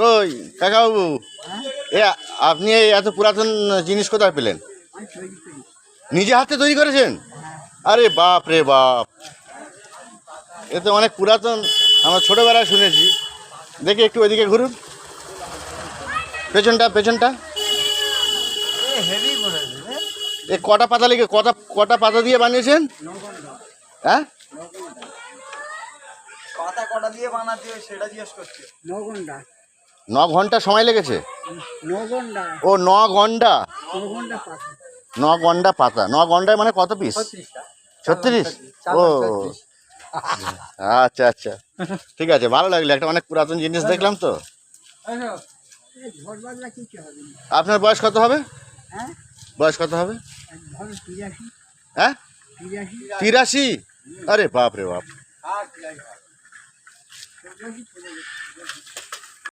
কই কাকাবাবু, এ আপনি এই এত পুরাতন জিনিস কোথায় পেলেন? নিজে হাতে তৈরি করেছেন? আরে বাপ রে বাপ, এ তো অনেক পুরাতন, আমরা ছোটোবেলায় শুনেছি। দেখি একটু ওইদিকে ঘুরুন, পেছনটা পেছনটা। এ কটা পাতা লেগে কটা পাতা দিয়ে বানিয়েছেন? হ্যাঁ, পাতা কটা দিয়ে বানাতে হয় সেটা জিজ্ঞেস করছে। 9 ঘন্টা। 9 ঘন্টা সময় লেগেছে? 9 ঘন্টা। ও 9 ঘন্টা। 9 ঘন্টা পাতা। 9 ঘন্টা পাতা। 9 ঘন্টায় মানে কত পিস? 36। ও আচ্ছা আচ্ছা, ঠিক আছে, ভালো লাগলো, একটা অনেক পুরাতন জিনিস দেখলাম তো। ঝড় বাদলা কিছু হবে না। আপনার বয়স কত হবে? হ্যাঁ, বয়স কত হবে? ধরো 83। হ্যাঁ, 83। 83? আরে বাপ রে বাপ।